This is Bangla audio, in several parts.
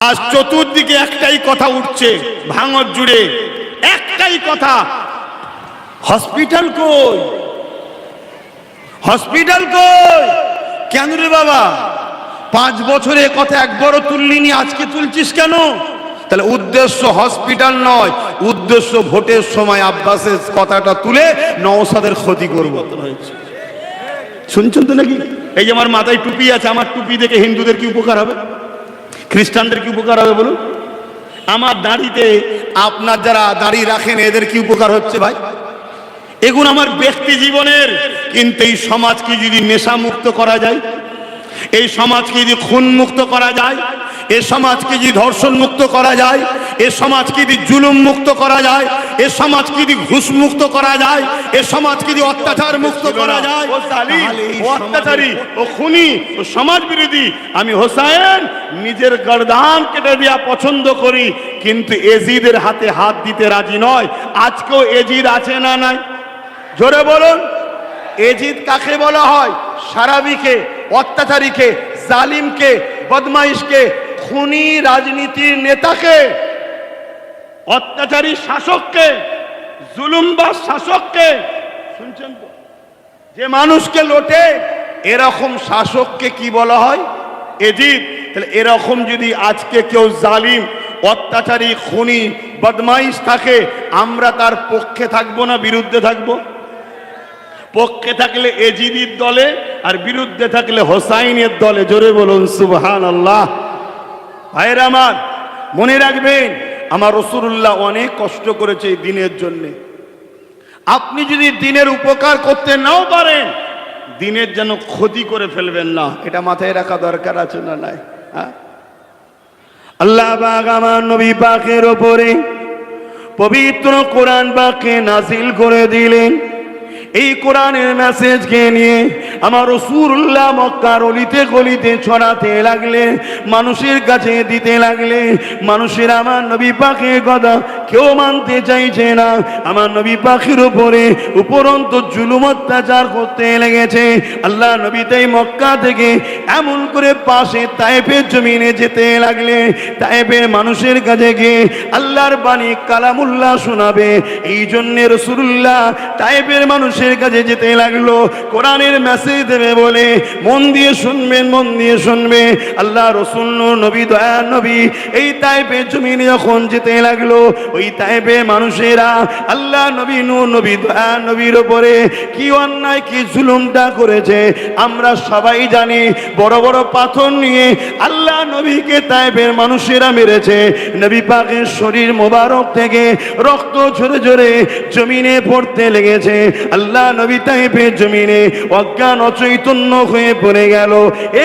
আজ চতুর্দিকে একটাই কথা উঠছে, ভাঙর জুড়ে একটাই কথা, হসপিটাল কই, হসপিটাল কই। কেন রে বাবা, 5 বছরে কথা একবারও তুললিনি, আজকে তুলছিস কেন? তাহলে উদ্দেশ্য হসপিটাল নয়, উদ্দেশ্য ভোটের সময় আব্বাসের কথাটা তুলে নওশাদের ক্ষতি করব। শুনছেন তো নাকি? এই যে আমার মাথায় টুপি আছে, আমার টুপি দেখে হিন্দুদের কি উপকার হবে, খ্রিস্টানদের কি উপকার হবে বলুন? আমার দাড়িতে আপনার যারা দাড়ি রাখেন এদের কি উপকার হচ্ছে ভাই? এগুলো আমার ব্যক্তি জীবনের, কিন্তু এই সমাজকে যদি নেশা মুক্ত করা যায়, এই সমাজকে যদি খুন মুক্ত করা যায়, এই সমাজকে যদি ধর্ষণ মুক্ত করা যায়, এই সমাজকে যদি জুলুম মুক্ত করা যায়, এই সমাজকে যদি ঘুষ মুক্ত করা যায়, এই সমাজকে যদি অত্যাচার মুক্ত করা যায়, ও অত্যাচারী, ও খুনি, ও সমাজ বিরোধী আমি হোসাইন নিজের গর্দান কেটে দেওয়া পছন্দ করি, কিন্তু এজিদের হাতে হাত দিতে রাজি নয়। আজকেও এজিদ আছে না নাই? জোরে বলুন। এজিদ কাকে বলা হয়? সারাবিকে, অত্যাচারীকে, জালিমকে, বদমাইশকে, খুনি রাজনীতির নেতাকে, অত্যাচারী শাসককে, জুলুমবাজ শাসককে। শুনছেন তো? যে মানুষকে লোটে এরকম শাসককে কি বলা হয়? এজিদ। তাহলে এরকম যদি আজকে কেউ জালিম, অত্যাচারী, খুনি, বদমাইশ থাকে, আমরা তার পক্ষে থাকবো না বিরুদ্ধে থাকবো? পক্ষে থাকলে এজিদির দলে, আর বিরুদ্ধে থাকলে হোসাইনের দলে। জোরে বলুন সুবহানাল্লাহ। ভাইরা আমার, মনে রাখবেন আমার রাসূলুল্লাহ অনেক কষ্ট করেছে এই দিনের জন্য। আপনি যদি দিনের উপকার করতে নাও পারেন, দিনের যেন ক্ষতি করে ফেলবেন না, এটা মাথায় রাখা দরকার আছে না নাই? আল্লাহ পাক আমার নবী পাকের উপরে পবিত্র কোরআন পাককে নাযিল করে দিলেন। এই কোরআনের মেসেজকে নিয়ে আমার রাসূলুল্লাহ মক্কার অলিতে গলিতে ছড়াতে লাগলেন, মানুষের কাছে দিতে লাগলেন। মানুষের আমার নবী পাকের কথা কেউ মানতে চাইছে না। আমার নবী পাকের উপরে উপরন্ত জুলুম অত্যাচার করতে লেগেছে। আল্লাহ নবী তাই মক্কা থেকে এমন করে পাশে তায়েফের জমিনে যেতে লাগলেন। তায়েফের মানুষের কাছে গিয়ে আল্লাহর বাণী কালামুল্লাহ শোনাবে, এই জন্য রাসূলুল্লাহ তায়েফের মানুষের কাছে যেতে লাগলো, কোরআনের মেসেজ দেবে বলে। মন দিয়ে শুনবেন, মন দিয়ে শুনবে। আল্লাহ রাসূল নবী, দয়ার নবী এই তায়েফের জমিনে যখন যেতে লাগলো, ওই তায়েফের মানুষেরা আল্লাহ নবী নূর নবী দয়ার নবীর উপরে কি অন্যায়, কি জুলুমটা করেছে আমরা সবাই জানি। বড় বড় পাথর নিয়ে আল্লাহ নবীকে তায়েফের মানুষেরা মেরেছে। নবী পাকের শরীর মোবারক থেকে রক্ত ঝরে ঝরে জমিনে পড়তে লেগেছে। আল্লাহ নবী তায়েফের জমিনে অজ্ঞান অচৈতন্য হয়ে পড়ে গেল।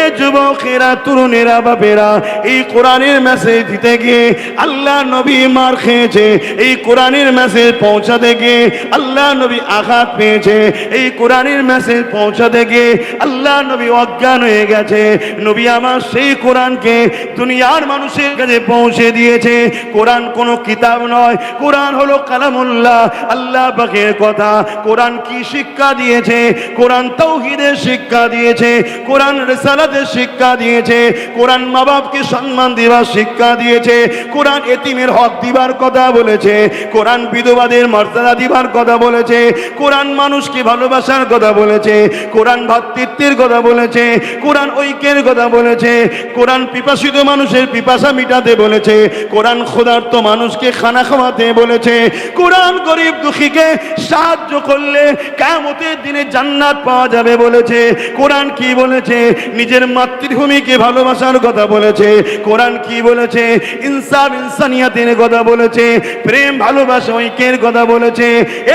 এ যুবকেরা, তরুণেরা, বাপেরা, এই কোরআনের মেসেজ দিতে গিয়ে আল্লাহ নবী মার খেয়েছে। এই কোরআনের মেসেজ পৌঁছাতে গিয়ে আল্লাহ নবী আঘাত পেয়েছে। এই কোরআনের মেসেজ পৌঁছাতে গিয়ে আল্লাহ নবী অজ্ঞান হয়ে গেছে। নবী আমার সেই কোরআনকে দুনিয়ার মানুষের কাছে পৌঁছে দিয়েছে। কোরআন কোনো কিতাব নয়, কোরআন হলো কালামুল্লাহ, আল্লাহ পাকের কথা। কোরআন কি শিক্ষা দিয়েছে? কোরআন তাওহীদের শিক্ষা দিয়েছে, কোরআন রিসালাতের শিক্ষা দিয়েছে, কোরআন মা বাপকে সম্মান দেওয়ার শিক্ষা দিয়েছে, কোরআন এতিমের হক দিবার কথা বলেছে, কোরআন বিধবাদের মর্যাদা দিবার কথা বলেছে, কোরআন মানুষকে ভালোবাসার কথা বলেছে, কোরআন ভ্রাতৃত্বের কথা বলেছে, কোরআন ঐক্যের কথা বলেছে, কোরআন পিপাসিত মানুষের পিপাসা মিটাতে বলেছে, কোরআন ক্ষুধার্ত মানুষকে খানা খাওয়াতে বলেছে, কোরআন গরিব দুঃখীকে সাহায্য করলে কিয়ামতের দিনে জান্নাত পাওয়া যাবে বলেছে। কোরআন কি বলেছে? নিজের মাতৃভূমিকে ভালোবাসার কথা বলেছে। কোরআন কি বলেছে? ইনসাফ, ইনসানিয়াতের কথা বলেছে, প্রেম, ভালোবাসা, ঐক্যের কথা বলেছে।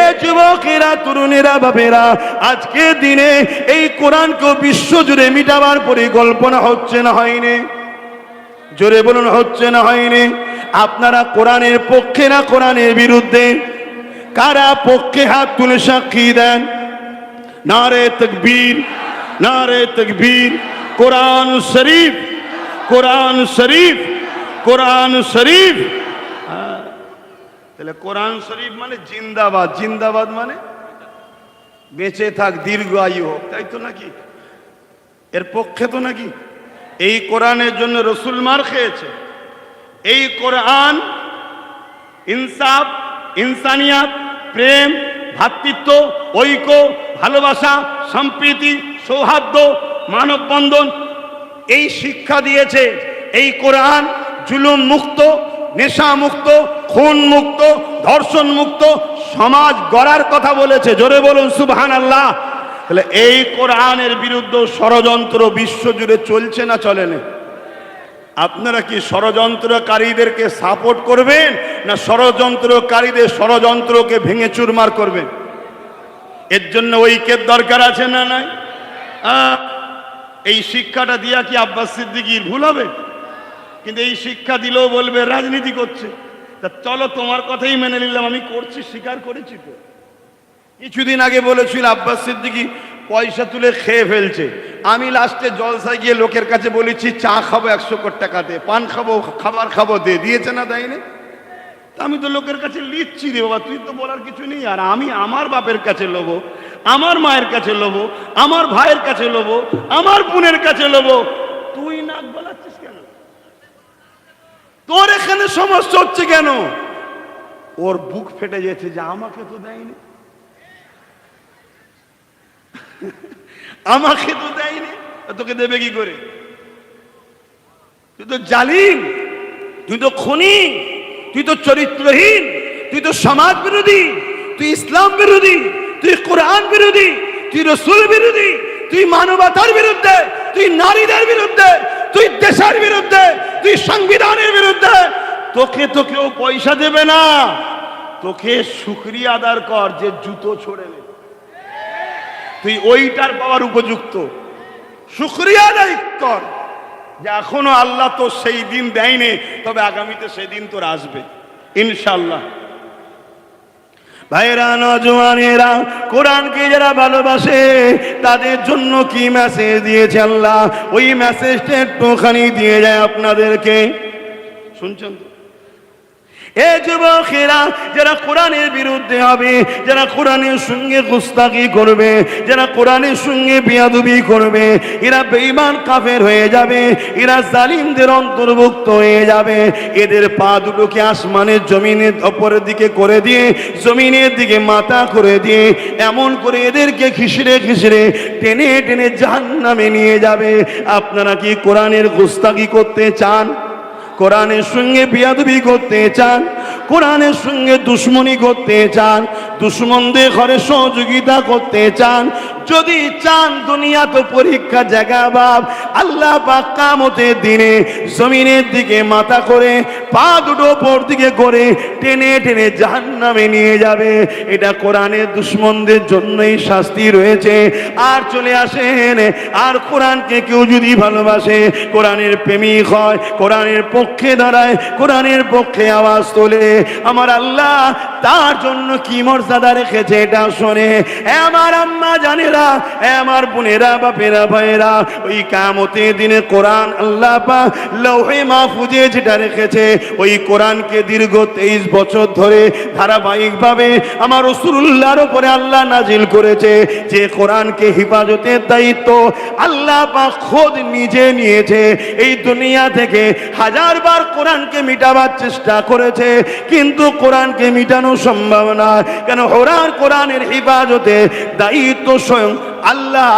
এ যুবকেরা, তরুণেরা, বাপেরা, আজকের দিনে এই কোরআনকে বিশ্বজুড়ে মিটাবার পরিকল্পনা হচ্ছে না হয়নি? জোরে বলুন, হচ্ছে না হয়নি? আপনারা কোরআনের পক্ষে না কোরআনের বিরুদ্ধে? কারা পক্ষে হাত তুলে সাক্ষী দেন? নারে তাকবীর, নারে তাকবীর। কোরআন শরীফ, কোরআন শরীফ, কোরআন শরীফ। তাহলে কোরআন শরীফ মানে জিন্দাবাদ, জিন্দাবাদ মানে বেঁচে থাক, দীর্ঘ আয়ু হোক, তাই তো নাকি? এর পক্ষে তো নাকি? এই কোরআনের জন্য রাসূল মার খেয়েছে, এই কোরআন ইনসাফ, ইনসানিয়াত, প্রেম, ভ্রাতৃত্ব, ঐক্য, ভালোবাসা, সম্প্রীতি, সৌহার্দ্য, মানববন্ধন এই শিক্ষা দিয়েছে। এই কোরআন জুলুম মুক্ত, নেশা মুক্ত, খুন মুক্ত, ধর্ষণ মুক্ত সমাজ গড়ার কথা বলেছে। জোরে বলুন সুবহানাল্লাহ। তাহলে এই কোরআনের বিরুদ্ধে ষড়যন্ত্র বিশ্বজুড়ে চলছে না চলে না? আপনারা কি ষড়যন্ত্রকারীদেরকে সাপোর্ট করবেন না ষড়যন্ত্রকারীদের ষড়যন্ত্রকে ভেঙে চুরমার করবেন? এর জন্য ঐক্যের দরকার আছে না নাই? এই শিক্ষাটা দিয়া কি আব্বাস সিদ্দিকীর ভুল হবে? কিন্তু এই শিক্ষা দিলেও বলবে রাজনীতি করছে। তা চলো তোমার কথাই মেনে নিলাম, আমি করছি, স্বীকার করেছি তো। কিছুদিন আগে বলেছিল আব্বাস সিদ্দিকী পয়সা তুলে খেয়ে ফেলছে। আমি লাস্টে জলসায় গিয়ে লোকের কাছে বলেছি চা খাবো 100 কোটি টাকা দে, পান খাবো, খাবার খাবো দে, দিয়েছে না দেয়নি? তা আমি তো লোকের কাছে লিখছি রে বাবা, তুই তো বলার কিছু নেই। আর আমি আমার বাপের কাছে লোবো, আমার মায়ের কাছে লোবো, আমার ভাইয়ের কাছে লোবো, আমার বোনের কাছে লোবো, তুই নাক গলাচ্ছিস কেন? তোর এখানে সমস্যা হচ্ছে কেন? ওর বুক ফেটে গেছে যে আমাকে তো দেয়নি, আমাকে তো দেয়নি, তোকে দেবে কি করে? তুই তো জালিম, তুই তো খুনি, তুই তো চরিত্রহীন, তুই তো সমাজ বিরোধী, তুই ইসলাম বিরোধী, তুই কোরআন বিরোধী, তুই রসুল বিরোধী, তুই মানবতার বিরুদ্ধে, তুই নারীদের বিরুদ্ধে, তুই দেশের বিরুদ্ধে, তুই সংবিধানের বিরুদ্ধে। তোকে তো কেউ পয়সা দেবে না, তোকে শুকরিয়া আদার কর যে জুতো ছড়ে নে, তুই ওইটার পাওয়ার উপযুক্ত। শুকরিয়া আদায় কর যে এখনো আল্লাহ তো সেই দিন দেয়নি, তবে আগামীতে সেই দিন তোর আসবে ইনশাআল্লাহ। ভাইরা, নওজওয়ানেরা, কোরআনকে যারা ভালোবাসে তাদের জন্য কি মেসেজ দিয়েছে আল্লাহ, ওই মেসেজটা একটুখানি দিয়ে যায় আপনাদেরকে। শুনছেন তো? এ যুবকেরা, যারা কোরআনের বিরুদ্ধে হবে, যারা কোরআনের সঙ্গে গুস্তাখি করবে, যারা কোরআনের সঙ্গে বেয়াদবি করবে, এরা বেঈমান কাফের হয়ে যাবে, এরা জালিমদের অন্তর্ভুক্ত হয়ে যাবে। এদের পা দুটোকে আসমানের জমিনের উপরের দিকে করে দিয়ে, জমিনের দিকে মাথা করে দিয়ে, এমন করে এদেরকে খিসড়ে খিসড়ে টেনে টেনে জাহান্নামে নিয়ে যাবে। আপনারা কি কোরআনের গুস্তাখি করতে চান? কোরআনের সঙ্গে বেয়াদবি করতে চান? কোরআনের সঙ্গে দুশ্মনী করতে চান? দুশ্মনদের ঘরে সহযোগিতা করতে চান? যদি চান, দুনিয়া তো পরীক্ষা জায়গা বাপ। আল্লাহ পাক কিয়ামতের দিনে জমিনের দিকে মাথা করে, পা দুটো উপর দিকে করে টেনে টেনে জাহান্নামে নিয়ে যাবে। এটা কোরআনের দুশ্মনদের জন্যই শাস্তি রয়েছে। আর চলে আসেন, আর কোরআনকে কেউ যদি ভালোবাসে, কোরআনের প্রেমিক হয়, কোরআনের পক্ষে দাঁড়ায়, কোরআনের পক্ষে আওয়াজ তোলে, আমার আল্লাহ তার জন্য কি মর্যাদা রেখেছে এটা শোনে। আমার আম্মা জানেরা, আমার বোনেরা, বাপেরা, ভাইয়েরা, ওই কিয়ামতের দিনে কোরআন আল্লাহ পাক লৌহে মাহফুজে যেটা রেখেছে, ওই কোরআনকে দীর্ঘ 23 বছর ধরে ধারাবাহিকভাবে আমার রাসূলুল্লাহর উপরে আল্লাহ নাজিল করেছে। যে কোরআনকে হেফাজতের দায়িত্ব আল্লাহ পাক খোদ নিজে নিয়েছে। এই দুনিয়া থেকে হাজারবার কোরআনকে মিটাবার চেষ্টা করেছে, কিন্তু কোরআনকে মিটানো সম্ভব না। কেন? কোরআনের হেফাজতে দায়িত্ব স্বয়ং আল্লাহ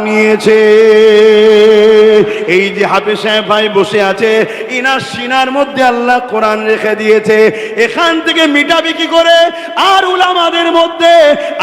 নিয়েছে। এই যে হাফেজ সাহেব ভাই বসে আছে, ইনার সিনার মধ্যে আল্লাহ কোরআন রেখে দিয়েছে। এখান থেকে মিটাবি কি করে? আর উলামাদের মধ্যে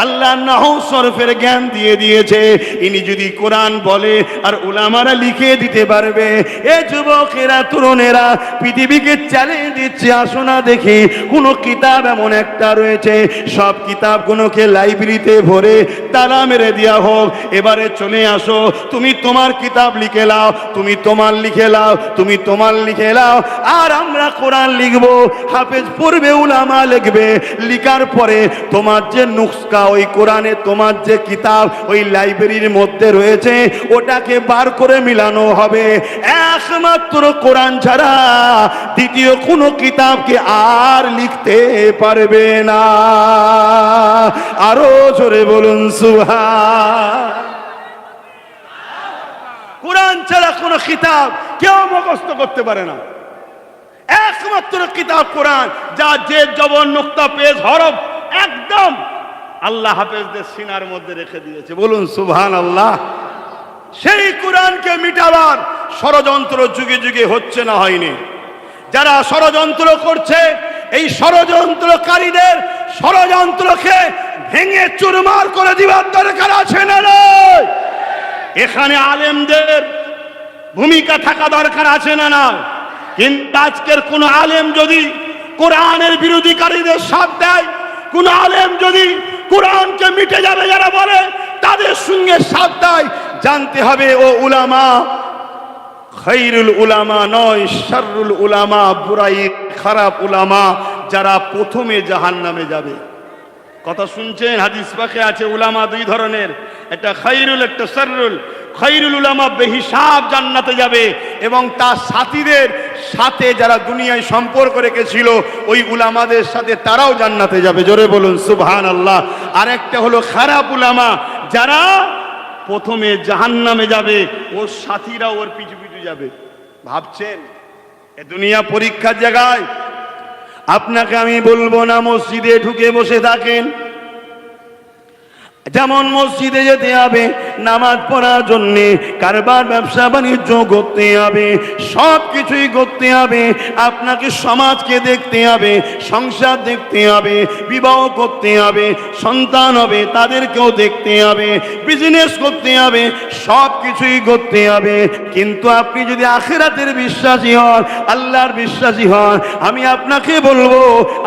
আল্লাহ নাহু সরফের জ্ঞান দিয়ে দিয়েছে। ইনি যদি কোরআন বলে আর উলামারা লিখে দিতে পারবে। এ যুবকেরা, তরুণেরা, পৃথিবীকে চ্যালেঞ্জ দিচ্ছে, আসো না দেখি কোন কিতাব এমন একটা রয়েছে, সব কিতাবগুলোকে লাইব্রেরিতে ভরে তালা মেরে দেওয়া হোক। এবারে চলে আসো, তুমি তোমার কিতাব লিখে লাও, তুমি তোমার লিখে লাও, তুমি তোমার লিখে লাও, আর আমরা কোরআন লিখবো। হাফেজ পড়বে, উলামা লিখবে। লিখার পরে তোমার যে নুসখা, ওই কোরআনে তোমার যে কিতাব ওই লাইব্রেরির মধ্যে রয়েছে, ওটাকে বার করে মিলানো হবে। একমাত্র কোরআন ছাড়া দ্বিতীয় কোনো কিতাবকে আর লিখতে পারবে না। আরো জোরে বলুন সুবহান। কোরআন ছাড়া কোনো কিতাব কেউ মুখস্থ করতে পারে না। একমাত্র কিতাব কোরআন, যা যে জবর নোক্তা পেজ হরফ একদম আল্লাহ হাফেজদের সিনার মধ্যে রেখে দিয়েছে। বলুন সুবহানাল্লাহ। সেই কোরআনকে মিটাবার ষড়যন্ত্র যুগে যুগে হচ্ছে না হয়নি? যারা ষড়যন্ত্র করছে, এই ষড়যন্ত্রকারীদের ষড়যন্ত্রকে ভেঙে চুরমার করে দিবার দরকার আছে না নয়? এখানে আলেমদের ভূমিকা থাকা দরকার আছে না না? কিন্তু আজকের কোন আলেম যদি কোরআনের বিরোধীকারীদের সাথ দেয়, কোন আলেম যদি কোরআনকে মিটে যাবে যারা বলে তাদের সঙ্গে সাথ দেয়, জানতে হবে ও উলামা খায়রুল উলামা নয়, শাররুল উলামা, বুরাই খারাপ উলামা, যারা প্রথমে জাহান্নামে যাবে। কথা শুনছেন? হাদিস পাকে আছে উলামা দুই ধরনের, একটা খায়রুল, একটা শাররুল। খায়রুল উলামা বেহিসাব জান্নাতে যাবে, এবং তার সাথীদের সাথে যারা দুনিয়ায় সম্পর্ক রেখেছিল ওই উলামাদের সাথে তারাও জান্নাতে যাবে। জোরে বলুন সুবহানাল্লাহ। আর একটা হলো খারাপ উলামা, যারা প্রথমে জাহান্নামে যাবে, ওর সাথীরা ওর পিছু পিছু যাবে। ভাবছেন এ দুনিয়া পরীক্ষার জায়গায়? আপনাকে আমি বলবো না মসজিদে ঢুকে বসে থাকেন, যেমন মসজিদে যেতে হবে নামাজ পড়ার জন্যে, কারবার ব্যবসা বাণিজ্য করতে হবে, সব কিছুই করতে হবে। আপনাকে সমাজকে দেখতে হবে, সংসার দেখতে হবে, বিবাহ করতে হবে, সন্তান হবে তাদেরকেও দেখতে হবে, বিজনেস করতে হবে, সব কিছুই করতে হবে। কিন্তু আপনি যদি আখিরাতের বিশ্বাসী হন, আল্লাহর বিশ্বাসী হন, আমি আপনাকে বলবো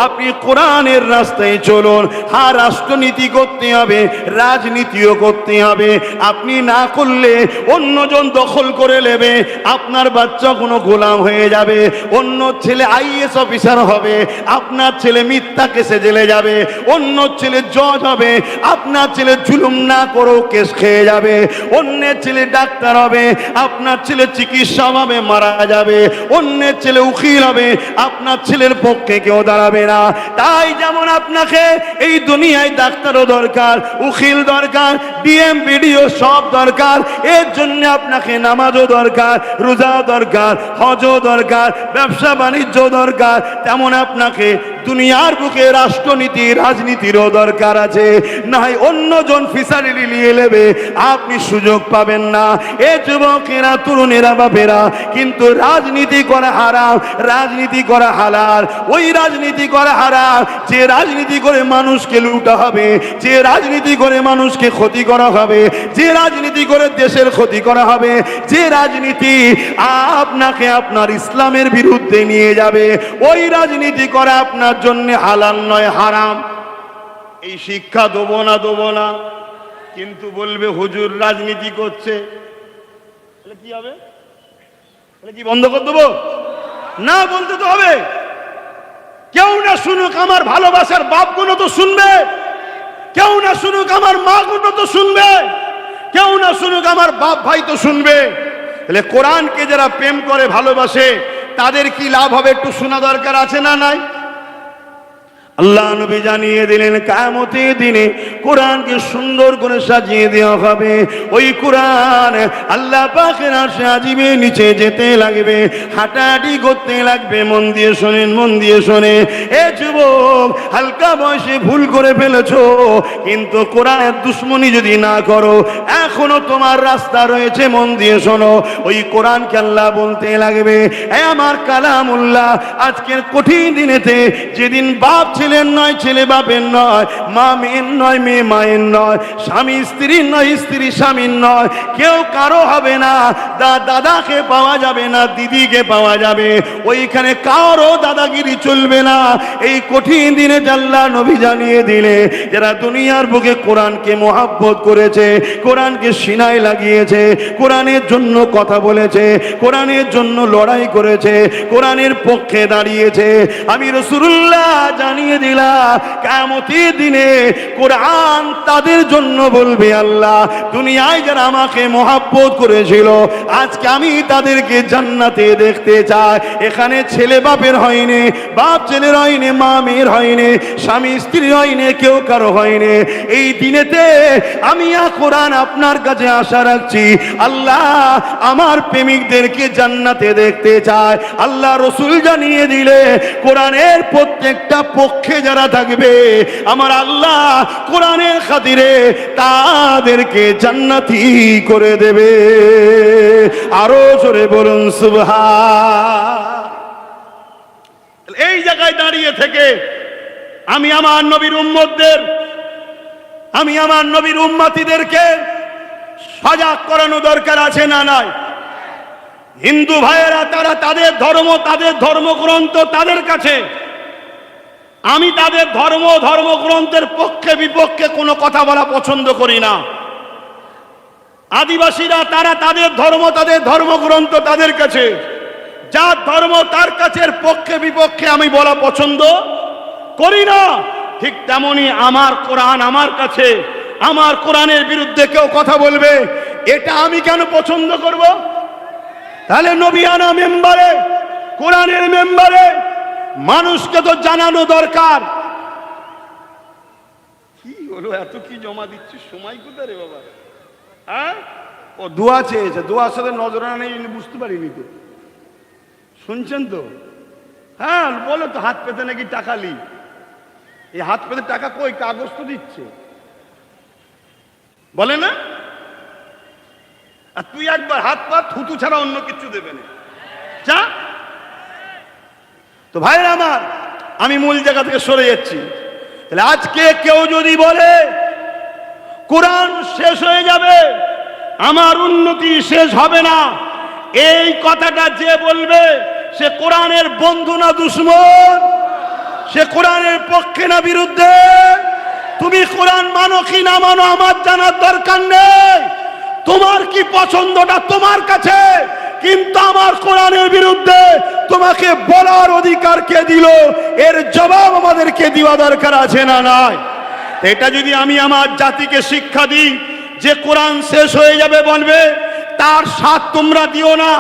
আপনি কোরআনের রাস্তায় চলুন। হ্যাঁ, রাষ্ট্রনীতি করতে হবে, রাজনীতিও করতে হবে। আপনি না করলে অন্যজন দখল করে নেবে, আপনার বাচ্চা কোনো গোলাম হয়ে যাবে, অন্য ছেলে আইএস অফিসার হবে, আপনার ছেলে মিথ্যা কেসে জেলে যাবে, অন্য ছেলে জজ হবে, আপনার ছেলে জুলুম না করেও কেস খেয়ে যাবে, অন্যের ছেলে ডাক্তার হবে, আপনার ছেলে চিকিৎসা হবে, মারা যাবে, অন্যের ছেলে উকিল হবে, আপনার ছেলের পক্ষে কেউ দাঁড়াবে না। তাই যেমন আপনাকে এই দুনিয়ায় ডাক্তারও দরকার, উকিল দরকার, ডিএম বিডিও সব দরকার, এর জন্য আপনাকে নামাজও দরকার, রোজা দরকার, হজও দরকার, ব্যবসা বাণিজ্য দরকার, তেমন আপনাকে দুনিয়ার বুকে রাষ্ট্রনীতি রাজনীতিরও দরকার আছে। না হয় অন্যজন ফিসারি নিয়ে নেবে, আপনি সুযোগ পাবেন না। এ যুবকেরা, তরুণেরা, বাপেরা, কিন্তু রাজনীতি করা হারাম, রাজনীতি করা হালাল। ওই রাজনীতি করা হারাম যে রাজনীতি করে মানুষকে লুটা হবে, যে রাজনীতি করে মানুষকে ক্ষতি করা হবে, যে রাজনীতি করে দেশের ক্ষতি করা হবে, যে রাজনীতি আপনাকে আপনার ইসলামের বিরুদ্ধে নিয়ে যাবে, ওই রাজনীতি করা আপনার জন্য হালাল নয়, হারাম। এই শিক্ষা দেবো না, কিন্তু বলবে হুজুর রাজনীতি করছে, তাহলে কি হবে? তাহলে কি বন্ধ করে দেবো? না, বলতে তো হবে। কেউ না শুনুক, আমার ভালোবাসার বাপগুলো তো শুনবে, কেউ না শুনুক আমার মা গুলো তো শুনবে, কেউ না শুনুক আমার বাপ ভাই তো শুনবে। তাহলে কোরআনকে যারা প্রেম করে, ভালোবাসে, তাদের কি লাভ হবে একটু শোনা দরকার আছে না নাই? আল্লাহ নবী জানিয়ে দিলেন কিয়ামতের দিনে কোরআনকে সুন্দর করে সাজিয়ে দেওয়া হবে। ওই কোরআন আল্লাহ পাকের আরশে আজিমের নিচে যেতে লাগবে, হাঁটাহাঁটি করতে লাগবে। মন দিয়ে শোনেন, মন দিয়ে শোনে। এ যুবক, হালকা বয়সে ভুল করে ফেলেছো, কিন্তু কোরআনের দুশ্মনী যদি না করো, এখনো তোমার রাস্তা রয়েছে। মন দিয়ে শোনো, ওই কোরআনকে আল্লাহ বলতে লাগবে, এ আমার কালামুল্লাহ, আজকের কঠিন দিনেতে, যেদিন বাপ ছেলের নয়, ছেলে বাপের নয়, মা মেয়ের নয়, মেয়ে মায়ের নয়, স্বামী স্ত্রীর নয়, স্ত্রী স্বামীর নয়, কেউ কারো হবে না। দাদাকে পাওয়া যাবে না, দিদিকে পাওয়া যাবে, ওইখানে কারো দাদাগিরি চলবে না। এই কঠিন দিনে আল্লাহ নবী জানিয়ে দিলে, যারা দুনিয়ার বুকে কোরআনকে মহব্বত করেছে, কোরআনকে সিনায় লাগিয়েছে, কোরআনের জন্য কথা বলেছে, কোরআনের জন্য লড়াই করেছে, কোরআনের পক্ষে দাঁড়িয়েছে, আমি রাসূলুল্লাহ জানিয়ে জানিয়ে দিলা কিয়ামতের দিনে কোরআন তাদের জন্য বলবে, আল্লাহ দুনিয়ায় যারা আমাকে মহব্বত করেছিল আজকে আমি তাদেরকে জান্নাতে দেখতে চাই। এখানে ছেলে বাপের হয়নি, বাপ ছেলের হয়নি, মা মেয়ের হয়নি, স্বামী স্ত্রীর হয়নি, কেউ কারো হয়নি। এই দিনেতে আমি কোরআন আপনার কাছে আশা রাখছি, আল্লাহ আমার প্রেমিকদেরকে জান্নাতে দেখতে চায়। আল্লাহ রসুল জানিয়ে দিলে কোরআনের প্রত্যেকটা পক্ষে যারা থাকবে আমার আল্লাহ কোরআনের খাতিরে তাদেরকে জান্নাতি করে দেবে। আরো জোরে বলুন সুবহান। এই জায়গায় দাঁড়িয়ে থেকে আমি আমার নবীর উম্মতদের, আমি আমার নবীর উম্মতিদেরকে সজাগ করানো দরকার আছে না নাই? হিন্দু ভাইয়েরা তারা তাদের ধর্ম, তাদের ধর্মগ্রন্থ তাদের কাছে, আমি তাদের ধর্মগ্রন্থের পক্ষে বিপক্ষে কোনো কথা বলা পছন্দ করি না। আদিবাসীরা তারা তাদের ধর্ম, তাদের ধর্মগ্রন্থ তাদের কাছে, যার ধর্ম তার কাছে পক্ষে বিপক্ষে আমি বলা পছন্দ করি না। ঠিক তেমনি আমার কোরআন আমার কাছে, আমার কোরআনের বিরুদ্ধে কেউ কথা বলবে এটা আমি কেন পছন্দ করব? তাহলে নবিয়ানা মেম্বারে, কোরআনের মেম্বারে মানুষকে তো জানানো দরকার। কি হলো, এত কি জমা দিচ্ছি, সময় কোথায় রে বাবা? হ্যাঁ, ও দোয়া চেয়েছে, দোয়ার সাথে নজরানা নেই বুঝতে পারিনি তো। শুনছেন তো? হ্যাঁ বলো তো, হাত পেতে নাকি টাকা লি। এই হাত পেতে টাকা কই? কাগজ তো দিচ্ছে, বলে না? আর তুই একবার হাত পা থুতু ছাড়া অন্য কিছু দেবে না, যা। তো ভাইরা আমার, আমি মূল জায়গা থেকে সরে যাচ্ছি। তাহলে আজকে কেউ যদি বলে কোরআন শেষ হয়ে যাবে, আমার উন্নতি শেষ হবে না, এই কথাটা যে বলবে সে কোরআনের বন্ধু না দুশমন? সে কোরআনের পক্ষে না বিরুদ্ধে? তুমি কোরআন মানো কি না মানো আমার জানার দরকার নেই, তোমার কি পছন্দটা তোমার কাছে। কিন্তু আমার কোরআনের বিরুদ্ধে তোমাকে বলার অধিকার কে দিল, এর জবাব আমাদেরকে দেওয়া দরকার আছে না নাই? এটা যদি আমি আমার জাতিকে শিক্ষা দিই যে কোরআন শেষ হয়ে যাবে বলবে, তার সাথ তোমরা দিও না,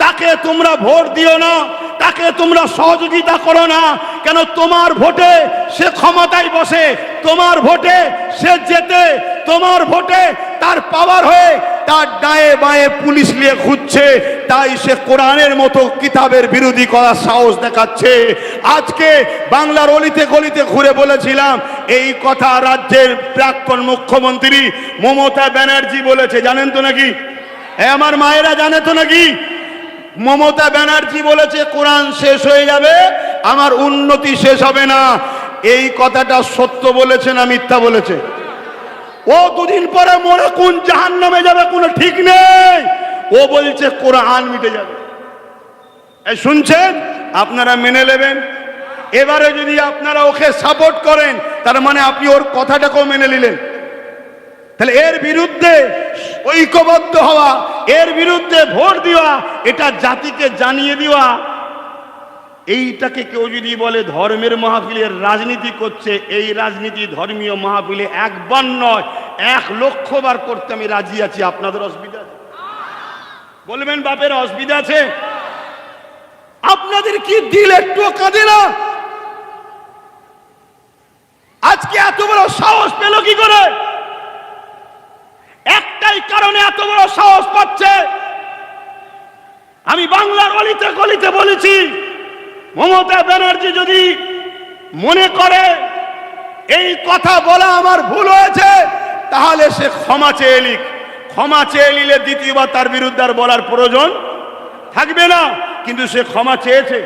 তাকে তোমরা ভোট দিও না, তাকে তোমরা সহযোগিতা করো না। কেন? তোমার ভোটে সে ক্ষমতায় বসে, তোমার ভোটে সে জেতে, তোমার ভোটে তার পাওয়ার হয়ে তার ডায়ে বায়ে পুলিশ নিয়ে খুঁজছে, তাই সে কোরআনের মতো কিতাবের বিরোধী করার সাহস দেখাচ্ছে। আজকে বাংলার অলিতে গলিতে ঘুরে বলেছিলাম এই কথা, রাজ্যের প্রাক্তন মুখ্যমন্ত্রী মমতা ব্যানার্জি বলেছে, জানেন তো নাকি? আমার মায়েরা জানে তো নাকি? মমতা ব্যানার্জি বলেছে কোরআন শেষ হয়ে যাবে, আমার উন্নতি শেষ হবে না। এই কথাটা সত্য বলেছে না মিথ্যা বলেছে? ও দুদিন পরে মরে কোন জাহান্নামে যাবে কোনো ঠিক নেই, ও বলছে কোরআন মিটে যাবে। এই শুনছেন? আপনারা মেনে নেবেন। এবারে যদি আপনারা ওকে সাপোর্ট করেন তার মানে আপনি ওর কথাটাকেও মেনে নিলেন। তাহলে এর বিরুদ্ধে ঐক্যবদ্ধ হওয়া, এর বিরুদ্ধে ভোট দেওয়া, এটা জাতিকে জানিয়ে দেওয়া, এইটাকে কেউ যদি বলে ধর্মের মাহফিলের রাজনীতি করছে, এই রাজনীতি ধর্মীয় মাহফিলে একবার নয় 1,00,000 বার করতে আমি রাজি আছি। আপনাদের অসুবিধা আছে? বলবেন বাপের অসুবিধা আছে? আপনাদের কি দিল একটু কাঁদে না? আজকে এত বড় সাহস পেল কি করে? একটাই কারণে এত বড় সাহস পাচ্ছে। আমি বাংলার অলিতে গলিতে বলেছি, মমতা ব্যানার্জি যদি মনে করে এই কথা বলা আমার ভুল হয়েছে তাহলে সে ক্ষমা চেয়ে নিক। ক্ষমা চেয়ে নিলে দ্বিতীয়বার তার বিরুদ্ধে আর বলার প্রয়োজন থাকবে না। কিন্তু সে ক্ষমা চেয়েছে,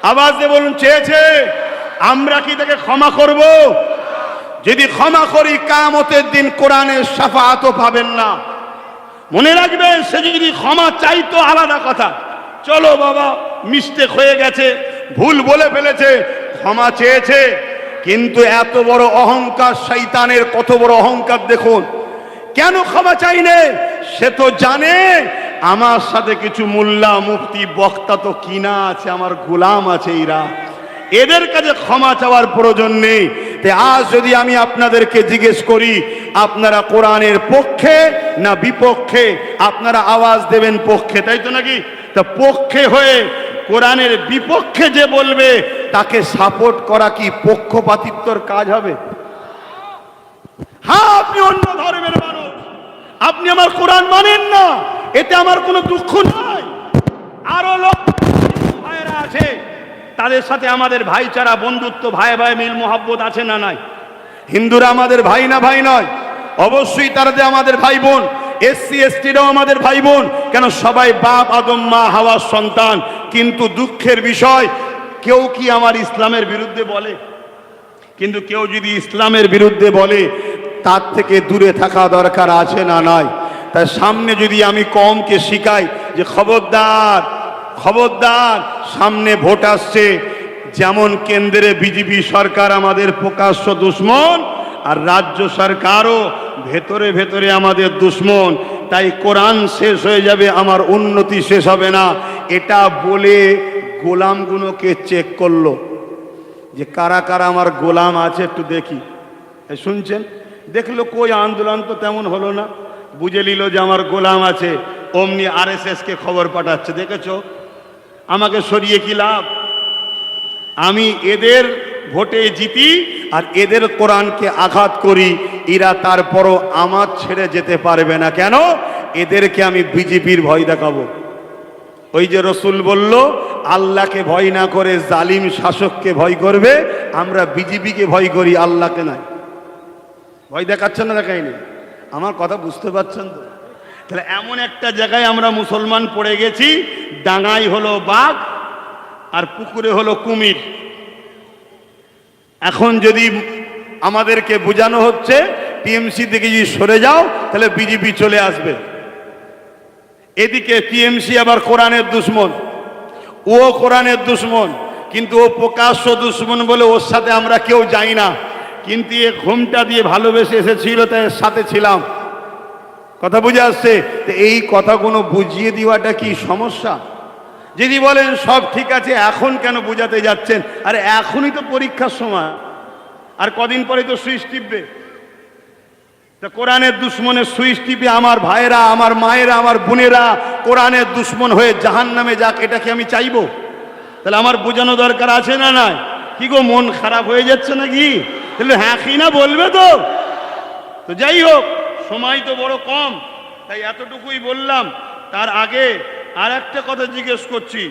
আওয়াজ দিয়ে বলুন চেয়েছে। আমরা কি তাকে ক্ষমা করব? যদি ক্ষমা করি কিয়ামতের দিন কোরআনের শাফাআতও পাবেন না। মনে রাখবেন, সে যদি ক্ষমা চাইতো আলাদা কথা, চলো বাবা মিস্টেক হয়ে গেছে, ভুল বলে ফেলেছে, ক্ষমা চেয়েছে। কিন্তু এত বড় অহংকার, শয়তানের কত বড় অহংকার দেখুন। কেন ক্ষমা চাইনে? সে তো জানে আমার সাথে কিছু মোল্লা মুফতি বক্তা তো কিনা আছে, আমার গোলাম আছে, এদের কাছে ক্ষমা চাওয়ার প্রয়োজন নেই। তাই আজ যদি আমি আপনাদেরকে জিজ্ঞেস করি আপনারা কোরআনের পক্ষে না বিপক্ষে, আপনারা আওয়াজ দেবেন পক্ষে, তাই তো নাকি? তা পক্ষে হয়ে কোরআনের বিপক্ষে যে বলবে তাকে সাপোর্ট করা কি পক্ষপাতিত্বর কাজ হবে? হ্যাঁ, আপনি অন্য ধর্মের মানুষ, আপনি আমার কোরআন মানেন না, এতে আমার কোনো দুঃখ নাই। আরো লোক ভাইরা আছে, তাদের সাথে আমাদের ভাইচারা, বন্ধুত্ব, ভাই ভাই মিল মোহাব্বত আছে না নাই? হিন্দুরা আমাদের ভাই না ভাই নয়? অবশ্যই তারা যে আমাদের ভাই বোন। এসসি এসটিরাও আমাদের ভাই বোন। কেন? সবাই বাপ আদম মা হাওয়ার সন্তান। কিন্তু দুঃখের বিষয়, কেউ কি আমার ইসলামের বিরুদ্ধে বলে? কিন্তু কেউ যদি ইসলামের বিরুদ্ধে বলে তার থেকে দূরে থাকা দরকার আছে না নয়? তাই সামনে যদি আমি কমকে শিখাই যে খবরদার খবরদার, সামনে ভোট আসছে, যেমন কেন্দ্রে বিজেপি সরকার আমাদের প্রকাশ্য দুশ্মন, আর রাজ্য সরকারও ভেতরে ভেতরে আমাদের দুশ্মন। তাই কোরআন শেষ হয়ে যাবে, আমার উন্নতি শেষ হবে না। এটা বলে গোলামগুলোকে চেক করলো যে কারা কারা আমার গোলাম আছে, একটু দেখি। শুনছেন? দেখলো কই আন্দোলন তো তেমন হলো না, বুঝে নিল যে আমার গোলাম আছে, অমনি আরএসএস কে খবর পাঠাচ্ছে, দেখেছো আমাকে সরিয়ে কি লাভ? আমি এদের ভোটে জিতি আর এদের কোরআনকে আঘাত করি, এরা তারপরও আমার ছেড়ে যেতে পারবে না। কেন? এদেরকে আমি বিজেপির ভয় দেখাবো। ওই যে রসুল বলল, আল্লাহকে ভয় না করে জালিম শাসককে ভয় করবে, আমরা বিজেপিকে ভয় করি, আল্লাহকে নয়। ভয় দেখাচ্ছেন না দেখাইনি? আমার কথা বুঝতে পারছেন তো? তাহলে এমন একটা জায়গায় আমরা মুসলমান পড়ে গেছি, ডাঙায় হলো বাঘ আর পুকুরে হলো কুমির। এখন যদি আমাদেরকে বোঝানো হচ্ছে টিএমসি থেকে যদি সরে যাও তাহলে বিজেপি চলে আসবে, এদিকে টিএমসি আবার কোরআনের দুশ্মন, ও কোরআনের দুশ্মন, কিন্তু ও প্রকাশ্য দুশ্মন বলে ওর সাথে আমরা কেউ যাই না, কিন্তু এ ঘুমটা দিয়ে ভালোবেসে এসেছিল তাই এর সাথে ছিলাম। কথা বুঝে আসছে? তো এই কথাগুলো বুঝিয়ে দেওয়াটা কি সমস্যা? যদি বলেন সব ঠিক আছে, এখন কেন বোঝাতে যাচ্ছেন? আরে এখনই তো পরীক্ষার সময়, আর কদিন পরে তো সুইচ টিপবে। তা কোরআনের দুশ্মনের সুইচ টিপে আমার ভাইয়েরা, আমার মায়েরা, আমার বোনেরা কোরআনের দুশ্মন হয়ে জাহান্নামে যাক, এটা কি আমি চাইবো? তাহলে আমার বোঝানো দরকার আছে না নাই? কি গো, মন খারাপ হয়ে যাচ্ছে নাকি? তাহলে হ্যাঁ কি না বলবে তো? তো যাই হোক, সময় তো বড় কম, তাই এতটুকুই বললাম। তার আগে আর একটা কথা জিজ্ঞেস করছি,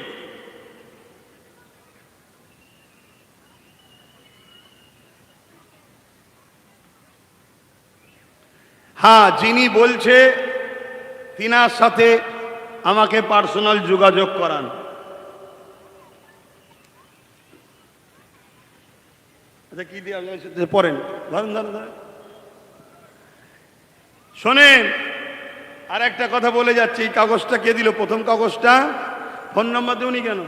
হ্যাঁ, যিনি বলছে তিনার সাথে আমাকে পার্সোনাল যোগাযোগ করান। আচ্ছা, কি দিয়ে পড়েন, ধরেন ধরেন ধরেন শোনেন। আর একটা কথা বলে যাচ্ছি, এই কাগজটা কে দিল? প্রথম কাগজটা ফোন নাম্বার দেওনি কেন?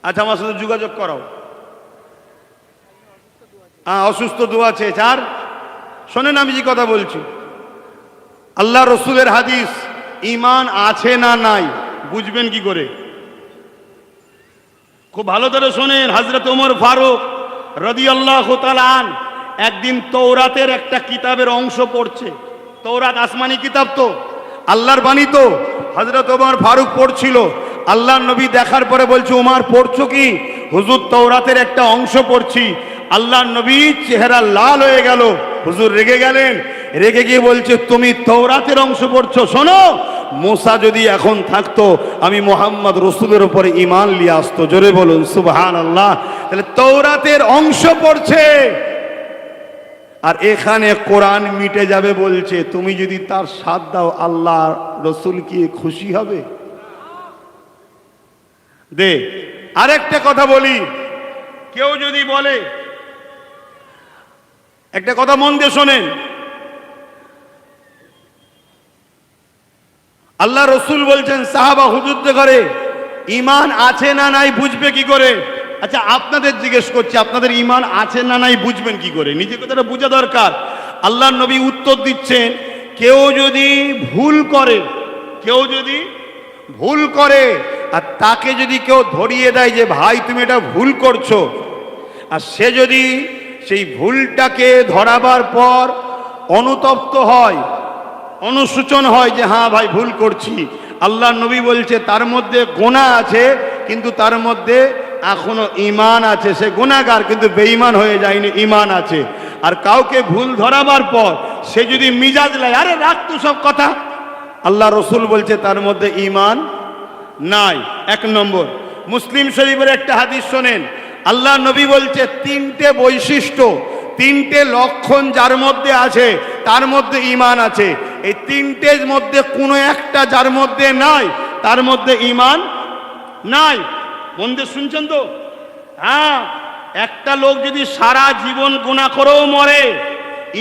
আচ্ছা, আমার সাথে যোগাযোগ করাও। হ্যাঁ, অসুস্থ দোয়া আছে। চার শোনেন, আমি যে কথা বলছি, আল্লাহ রসুলের হাদিস, ঈমান আছে না নাই বুঝবেন কি করে? খুব ভালো করে শোনেন। হযরত ওমর ফারুক রাদিয়াল্লাহু তাআলা আনহু একদিন তৌরাতের একটা কিতাবের অংশ পড়ছে। তৌরাত আসমানি কিতাব, তো আল্লাহর বাণী, তো হযরত ওমর ফারুক পড়ছিল। আল্লাহর নবী দেখার পরে বলছে, ওমর পড়ছো কি? হুজুর তৌরাতের একটা অংশ পড়ছি। আল্লাহর নবী চেহারা লাল হয়ে গেল, হুজুর রেগে গেলেন। রেগে গিয়ে বলছে, তুমি তৌরাতের অংশ পড়ছো? শোনো, মুসা যদি এখন থাকতো, আমি মুহাম্মদ রসুলের উপরে ঈমান নিয়ে আসতো। জোরে বলুন সুবহানাল্লাহ। তাহলে তৌরাতের অংশ পড়ছে, আর এখানে কোরআন মিটে যাবে বলছে। তুমি যদি তার সাথ দাও, আল্লাহ রসুল কি খুশি হবে? দে আরেকটা কথা বলি, কেউ যদি বলে, একটা কথা মন দিয়ে শোনেন, আল্লাহ রসুল বলছেন সাহাবা হুজুরতে করে ঈমান আছে না নাই বুঝবে কি করে? আচ্ছা, আপনাদের জিজ্ঞেস করছি, আপনাদের ঈমান আছে না নাই বুঝবেন কি করে? নিজে কথাটা বোঝা দরকার। আল্লাহর নবী উত্তর দিচ্ছেন, কেউ যদি ভুল করে, কেউ যদি ভুল করে আর তাকে যদি কেউ ধরিয়ে দেয় যে ভাই তুমি এটা ভুল করছো, আর সে যদি সেই ভুলটাকে ধরাবার পর অনুতপ্ত হয়, অনুশোচন হয় যে হ্যাঁ ভাই ভুল করছি, আল্লাহ নবী বলছে তার মধ্যে গুনাহ আছে কিন্তু তার মধ্যে এখনো ঈমান আছে। সে গুনাহগার কিন্তু বেঈমান হয়ে যায়নি, ঈমান আছে। আর কাউকে ভুল ধরাবার পর সে যদি মিজাজ লাই, আরে রাখ তো সব কথা, আল্লাহ রসুল বলছে তার মধ্যে ঈমান নাই। এক নম্বর। মুসলিম শরীফের একটা হাদিস শোনেন, আল্লাহ নবী বলছে তিনটে বৈশিষ্ট্য, তিনটে লক্ষণ যার মধ্যে আছে তার মধ্যে ঈমান আছে। এই তিনটের মধ্যে কোনো একটা যার মধ্যে নাই তার মধ্যে ঈমান নাই। মন দিয়ে শুনছেন তো? হ্যাঁ, একটা লোক যদি সারা জীবন গুনাহ করেও মরে,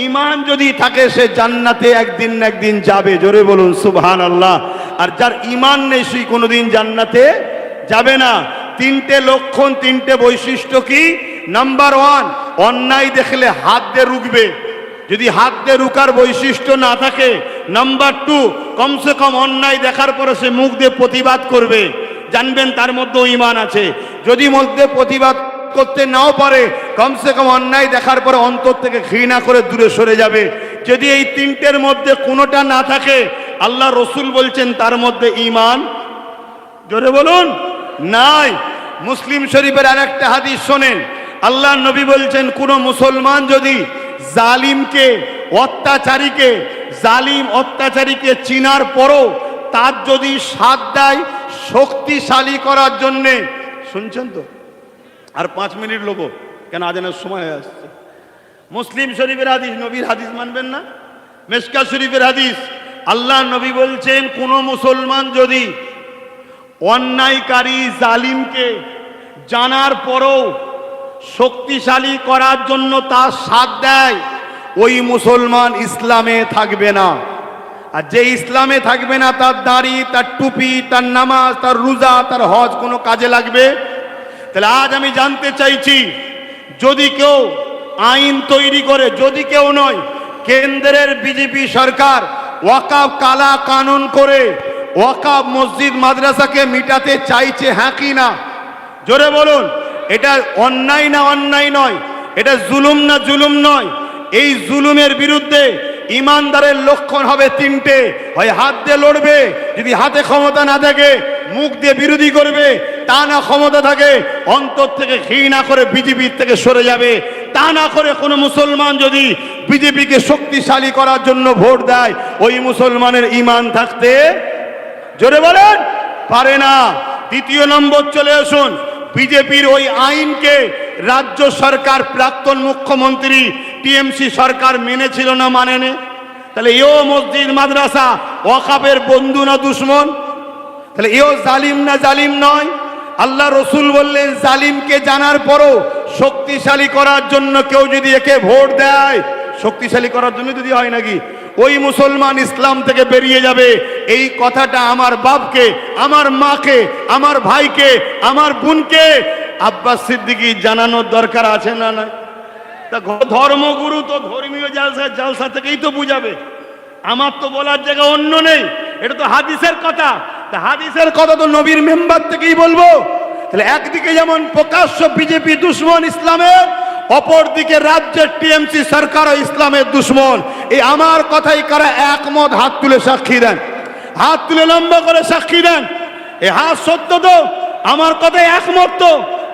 ঈমান যদি থাকে সে জান্নাতে একদিন না একদিন যাবে। জোরে বলুন সুবহানাল্লাহ। আর যার ঈমান নেই সে কোনোদিন জান্নাতে যাবে না। তিনটে লক্ষণ, তিনটে বৈশিষ্ট্য কি? নাম্বার ওয়ান, অন্যায় দেখলে হাত দিয়ে রুখবে। যদি হাত দিয়ে রুকার বৈশিষ্ট্য না থাকে। নাম্বার টু, কমসে কম অন্যায় দেখার পরে সে মুখ দিয়ে প্রতিবাদ করবে, জানবেন তার মধ্যেও ঈমান আছে। যদি মধ্যে প্রতিবাদ করতে নাও পারে, কমসে কম অন্যায় দেখার পরে অন্তর থেকে ঘৃণা করে দূরে সরে যাবে। যদি এই তিনটের মধ্যে কোনোটা না থাকে, আল্লাহ রসুল বলছেন তার মধ্যে ঈমান, জোরে বলুন, নাই। মুসলিম শরীফের আর একটা হাদিস শোনেন, আল্লাহ নবী বলছেন কোন মুসলমান যদি জালিমকে, অত্যাচারীকে, জালিম অত্যাচারীকে চিনার পরও তার যদি সাথ দেয় শক্তিশালী করার জন্যে, শুনছেন তো? আর 5 মিনিট লোবো, কেন আজানের সময় হয়ে আসছে। মুসলিম শরীফের হাদিস, নবীর হাদিস মানবেন না? মেশকা শরীফের হাদিস, আল্লাহ নবী বলছেন কোন মুসলমান যদি অন্যায়কারী জালিমকে জানার পরও শক্তিশালী করার জন্য তার সাথ দেয়, ওই মুসলমান ইসলামে থাকবে না। আর যে ইসলামে থাকবে না তার দাড়ি, তার টুপি, তার নামাজ, তার রোজা, তার হজ কোনো কাজে লাগবে। তাহলে আজ আমি জানতে চাইছি, যদি কেউ আইন তৈরি করে, যদি কেউ নয়, কেন্দ্রের বিজেপি সরকার ওয়াকাফ কালা কানুন করে ওয়াকাফ মসজিদ মাদ্রাসাকে মিটাতে চাইছে, হ্যাঁ কি না? জোরে বলুন। এটা অন্যায় না অন্যায় নয়? এটা জুলুম না জুলুম নয়? এই জুলুমের বিরুদ্ধে ইমানদারের লক্ষণ হবে তিনটে, হয় হাত দিয়ে লড়বে, যদি হাতে ক্ষমতা না থাকে মুখ দিয়ে বিরোধী করবে, তা না ক্ষমতা থাকে অন্তর থেকে ঘৃণা করে বিজেপির থেকে সরে যাবে, তা না করে কোনো মুসলমান যদি বিজেপিকে শক্তিশালী করার জন্য ভোট দেয়, ওই মুসলমানের ঈমান থাকতে, জোরে বলেন, পারে না। দ্বিতীয় নম্বর চলে আসুন, বিজেপির ওই আইনকে রাজ্য সরকার, প্রাক্তন মুখ্যমন্ত্রী টিএমসি সরকার মেনেছিল না মানেনি? তাহলে এও মসজিদ মাদ্রাসা ওয়াকাফের বন্ধু না দুশ্মন? তাহলে এও জালিম না জালিম নয়? আল্লাহ রসুল বললেন জালিমকে জানার পরও শক্তিশালী করার জন্য কেউ যদি একে ভোট দেয়, শক্তিশালী করার জন্য যদি হয় নাকি, ওই মুসলমান ইসলাম থেকে বেরিয়ে যাবে। এই কথাটা আমার বাপকে, আমার মাকে, আমার ভাইকে, আমার বোনকে আব্বাস সিদ্দিকী জানানোর দরকার আছে না? না, তা ধর্মগুরু তো ধর্মীয় জালসা থেকেই তো বুঝাবে। আমার তো বলার জায়গা অন্য নেই, এটা তো হাদিসের কথা। তা হাদিসের কথা তো নবীর মেম্বার থেকেই বলবো। তাহলে একদিকে যেমন প্রকাশ্য বিজেপি দুশ্মন ইসলামের, অপরদিকে রাজ্যের টিএমসি সরকার ইসলামের দুশ্মন। এই আমার কথাই কারা একমত? হাত তুলে সাক্ষী দেন, হাত তুলে লম্বা করে সাক্ষী দেন। এই হাত সত্য তো? আমার কথাই একমত তো?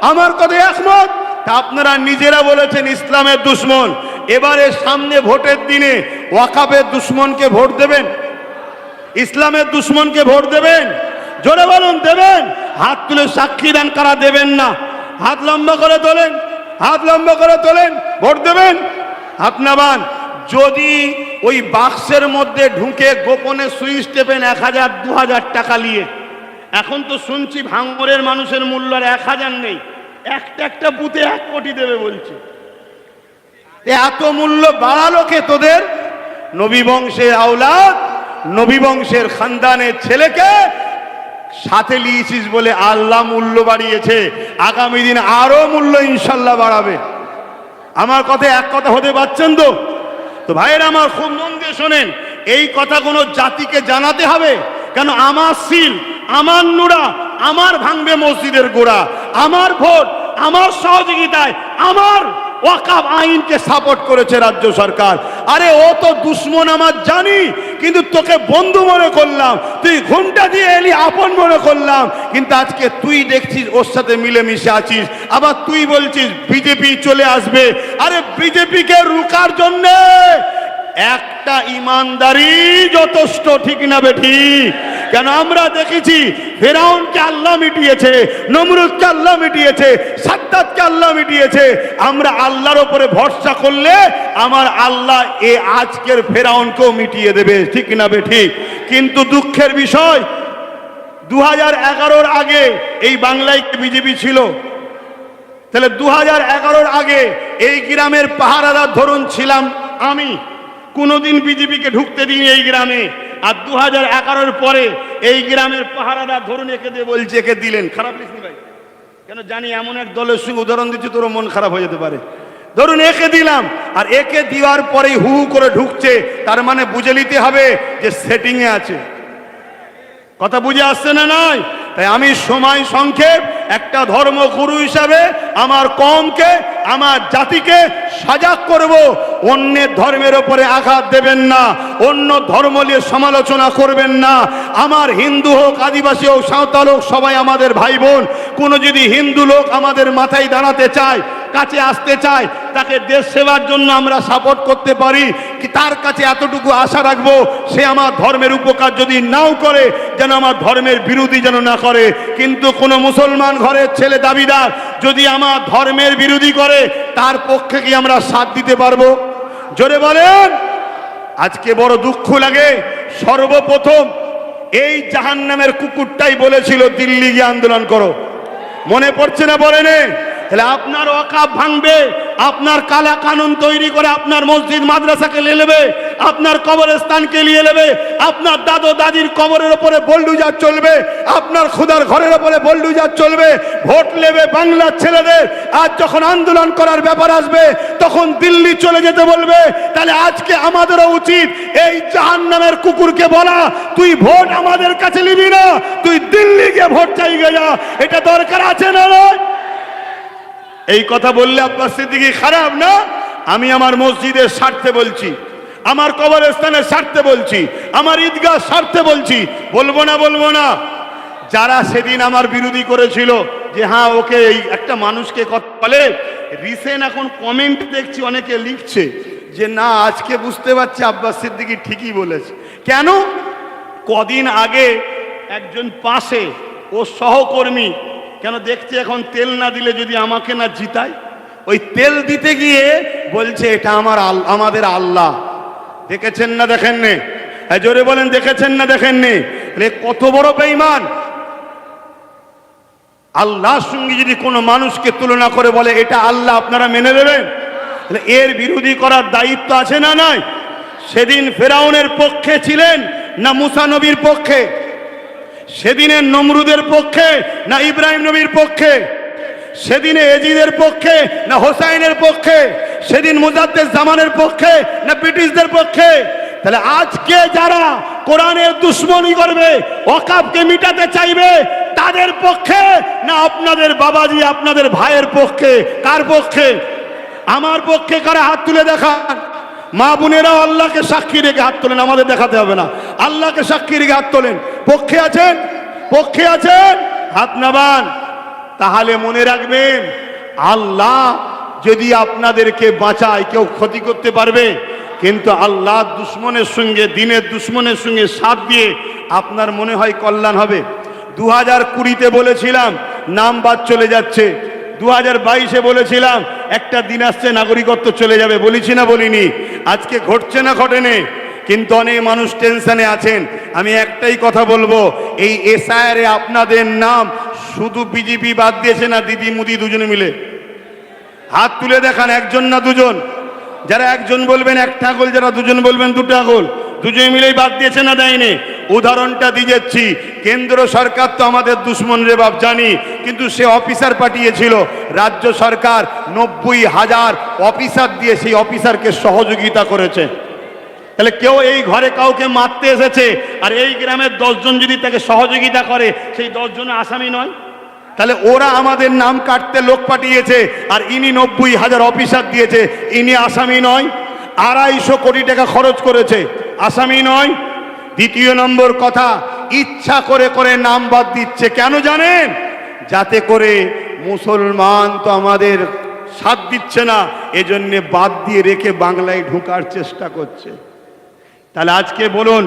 আমার কথাই একমত? তা আপনারা নিজেরা বলেছেন ইসলামের দুশ্মন, এবারে সামনে ভোটের দিনে ওয়াকাফের দুশ্মনকে ভোট দেবেন? ইসলামের দুশ্মনকে ভোট দেবেন? জোরে বলুন, দেবেন? হাত তুলে সাক্ষী দেন কারা দেবেন না। হাত লম্বা করে তোলেন, হাত লম্বা করে তোলেন, ভোট দেবেন? হাত নামান। যদি ওই বাক্সের মধ্যে ঢুকে গোপনে সুইচ টেপেন 1000 2000 টাকা নিয়ে, এখন তো শুনছি ভাঙড়ের মানুষের মূল্য আর 1000 নেই, একটা একটা বুথে 1 কোটি দেবে বলছে। এত মূল্য বাড়ালো কে তোদের? নবী বংশের আওলাদ, নবী বংশের খানদানের ছেলেকে সাথে নিয়েছিস বলে আল্লাহ মূল্য বাড়িয়েছে। আগামী দিন আরো মূল্য ইনশাল্লাহ বাড়াবে। আমার কথা এক কথা হতে পারছেন তো? তো ভাইয়েরা আমার, খুব মন দিয়ে শোনেন, এই কথা কোনো জাতিকে জানাতে হবে কেন? আমার সিল, আমার নুরা আমার ভাঙবে মসজিদের গোড়া, আমার ভোট, আমার সহযোগিতায়, আমার ওয়াকফ আইনকে সাপোর্ট করেছে রাজ্য সরকার। আরে ও তো দুশ্মন আমার জানি, কিন্তু তোকে বন্ধু মনে করলাম, তুই ঘুমটা দিয়ে এলি আপন মনে করলাম, কিন্তু আজকে তুই দেখছিস ওর সাথে মিলেমিশে আছিস, আবার তুই বলছিস বিজেপি চলে আসবে। আরে বিজেপিকে রুখার জন্য একটা ইমানদারি যথেষ্ট, ঠিক না বেঠিক? কেন আমরা দেখেছি ফেরাউনকে আল্লাহ মিটিয়েছে, নমরুদকে আল্লাহ মিটিয়েছে, সাদ্দাতকে আল্লাহ মিটিয়েছে। আমরা আল্লাহর উপরে ভরসা করলে আমার আল্লাহ এ আজকের ফেরাউনকেও মিটিয়ে দেবে, ঠিক না বেঠিক? কিন্তু দুঃখের বিষয় 2011-র আগে এই বাংলায় বিজেপি ছিল, তাহলে 2011-র আগে এই গ্রামের পাহারাদার ধরুন ছিলাম আমি, কোনোদিন বিজেপিকে ঢুকতে দিই এই গ্রামে। আর 2011-র পরে এই গ্রামের পাহারাদার ধরুন একে দিয়ে বলছে, একে দিলেন, খারাপ লিখনি ভাই, কেন জানি এমন এক দলের সঙ্গে উদাহরণ দিচ্ছি তোর মন খারাপ হয়ে যেতে পারে। ধরুন একে দিলাম, আর একে দেওয়ার পরেই হু হু করে ঢুকছে, তার মানে বুঝে নিতে হবে যে সেটিংয়ে আছে। কথা বুঝে আসছে না? নয়? তাই আমি সময় সংক্ষেপ একটা ধর্মগুরু হিসাবে আমার কওমকে, আমার জাতিকে সজাগ করব, অন্যের ধর্মের ওপরে আঘাত দেবেন না, অন্য ধর্ম নিয়ে সমালোচনা করবেন না। আমার হিন্দু হোক, আদিবাসী হোক, সাঁওতাল হোক, সবাই আমাদের ভাই বোন। কোনো যদি হিন্দু লোক আমাদের মাথায় দাঁড়াতে চায়, কাছে আসতে চায়, তাকে দেশ সেবার জন্য আমরা সাপোর্ট করতে পারি, কি তার কাছে এতটুকু আশা রাখবো, সে আমার ধর্মের উপকার যদি নাও করে, যেন আমার ধর্মের বিরোধী যেন না করে। কিন্তু কোনো মুসলমান ঘরের ছেলে দাবিদার যদি আমার ধর্মের বিরোধী করে, তার পক্ষে কি আমরা সাথ দিতে পারবো? জোরে বলেন। আজকে বড় দুঃখ লাগে, সর্বপ্রথম এই জাহান্নামের কুকুরটাই বলেছিল দিল্লি গিয়ে আন্দোলন করো, মনে পড়ছে না? বলেন। তাহলে আপনার ওয়াকফ ভাঙবে, আপনার কালা কানুন তৈরি করে আপনার মসজিদ মাদ্রাসাকে নিয়ে নেবে, আপনার কবরস্থানকে নিয়ে নেবে, আপনার দাদু দাদির কবরের উপরে বোল্ডুজার চলবে, আপনার খুদার ঘরের উপরে বোল্ডুজার চলবে, ভোট নেবে বাংলার ছেলেদের। আজ যখন আন্দোলন করার ব্যাপার আসবে, তখন দিল্লি চলে যেতে বলবে। তাহলে আজকে আমাদেরও উচিত এই জাহান্নামের কুকুরকে বলা, তুই ভোট আমাদের কাছে নিবি না, তুই দিল্লি গিয়ে ভোট চাইবে যা। এটা দরকার আছে না? এই কথা বললে আব্বাস সিদ্দিকী খারাপ না? আমি আমার মসজিদের স্বার্থে বলছি, আমার কবরস্থানের স্বার্থে বলছি, আমার ঈদগাহ স্বার্থে বলছি। বলবো না? বলবো না? যারা সেদিন আমার বিরোধী করেছিল যে হ্যাঁ ওকে, এই একটা মানুষকে কথা বলে, রিসেন্ট এখন কমেন্ট দেখছি অনেকে লিখছে যে না, আজকে বুঝতে পারছি আব্বাস সিদ্দিকী ঠিকই বলেছে। কেন? কদিন আগে একজন পাশে ও সহকর্মী, কেন দেখছি এখন তেল না দিলে যদি আমাকে না জিতায়, ওই তেল দিতে গিয়ে বলছে এটা আমাদের আল্লাহ। দেখেছেন না দেখেননি? জোরে বলেন, দেখেছেন না দেখেননি? কত বড় বেঈমান! আল্লাহর সঙ্গে যদি কোনো মানুষকে তুলনা করে বলে এটা আল্লাহ, আপনারা মেনে নেবেন? এর বিরোধী করার দায়িত্ব আছে না নাই? সেদিন ফেরাউনের পক্ষে ছিলেন না মুসা নবীর পক্ষে? সেদিনের নমরুদের পক্ষে না ইব্রাহিম নবীর পক্ষে? সেদিনে এজিদের পক্ষে না হোসাইনের পক্ষে? সেদিন মুজাদ্দেদ জামানের পক্ষে না ব্রিটিশদের পক্ষে? তাহলে আজকে যারা কোরআনের দুশ্মনী করবে, ওয়াকফকে মিটাতে চাইবে, তাদের পক্ষে না আপনাদের বাবাজি, আপনাদের ভাইয়ের পক্ষে? কার পক্ষে? আমার পক্ষে কারা? হাত তুলে দেখান। মা বোনেরাও আল্লাহকে সাক্ষী রেখে হাত তোলেন, আমাদের দেখাতে হবে না। আল্লাহকে সাক্ষী রেখে হাত তোলেন। পক্ষে আছেন? পক্ষে আছেন? হাত নামান। তাহলে মনে রাখবেন, আল্লাহ যদি আপনাদেরকে বাঁচায়, কেউ ক্ষতি করতে পারবে? কিন্তু আল্লাহ দুশ্মনের সঙ্গে, দিনের দুশ্মনের সঙ্গে সাথ দিয়ে আপনার মনে হয় কল্যাণ হবে? 2020-তে বলেছিলাম নাম বাদ চলে যাচ্ছে, 2022-এ বলেছিলাম একটা দিন আসছে নাগরিকত্ব চলে যাবে, বলেছি না বলিনি? আজকে ঘটছে না ঘটেনি? কিন্তু অনেক মানুষ টেনশনে আছেন। আমি একটাই কথা বলবো, এই এসআইআরে আপনাদের নাম শুধু বিজেপি বাদ দিয়েছে না দিদি মুদি দুজনে মিলে? হাত তুলে দেখান, একজন না দুজন? যারা একজন বলবেন একটা আঙুল, যারা দুজন বলবেন দুটো আঙুল। দুজনে মিলেই বাদ দিয়েছে না দেয়নি? উদাহরণটা দিয়ে যাচ্ছি, কেন্দ্র সরকার তো আমাদের দুশ্মন রে বাপ জানি, কিন্তু সে অফিসার পাঠিয়েছিল, রাজ্য সরকার 90,000 অফিসার দিয়ে সেই অফিসারকে সহযোগিতা করেছে। তাহলে কেউ এই ঘরে কাউকে মারতে এসেছে আর এই গ্রামের 10 জন যদি তাকে সহযোগিতা করে, সেই 10 জন আসামি নয়? তাহলে ওরা আমাদের নাম কাটতে লোক পাঠিয়েছে, আর ইনি 90,000 অফিসার দিয়েছে, ইনি আসামি নয়? 250 কোটি টাকা খরচ করেছে, আসামি নয়? দ্বিতীয় নম্বর কথা, ইচ্ছা করে করে নাম বাদ দিচ্ছে, কেন জানেন? যাতে করে মুসলমান তো আমাদের সাথ দিচ্ছে না, এজন্য বাদ দিয়ে রেখে বাংলায় ঢোকার চেষ্টা করছে। তাহলে আজকে বলুন,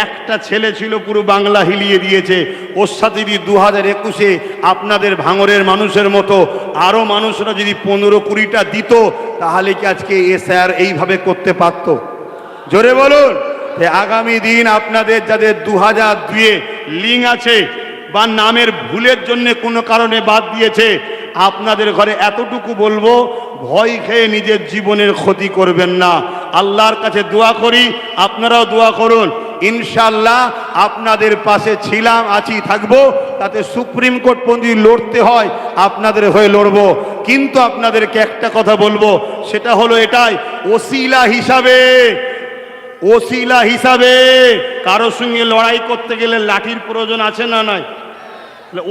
একটা ছেলে ছিল পুরো বাংলা হিলিয়ে দিয়েছে, ওর সাথে যদি 2021-এ আপনাদের ভাঙরের মানুষের মতো আরো মানুষরা যদি 15-20টা দিত, তাহলে কি আজকে স্যার এইভাবে করতে পারত? জোরে বলুন। আগামী দিন আপনাদের যাদের 2002-এ লিঙ্ক আছে বা নামের ভুলের জন্য কোনো কারণে বাদ দিয়েছে, আপনাদের ঘরে এতটুকু বলবো, ভয় খেয়ে নিজের জীবনের ক্ষতি করবেন না। আল্লাহর কাছে দোয়া করি, আপনারাও দোয়া করুন, ইনশাআল্লাহ আপনাদের পাশে ছিলাম, আছি, থাকবো। তাতে সুপ্রিম কোর্ট পর্যন্ত লড়তে হয় আপনাদের হয়ে লড়বো। কিন্তু আপনাদেরকে একটা কথা বলবো, সেটা হলো এটাই, ওসিলা হিসাবে কারো সঙ্গে লড়াই করতে গেলে লাঠির প্রয়োজন আছে না নাই?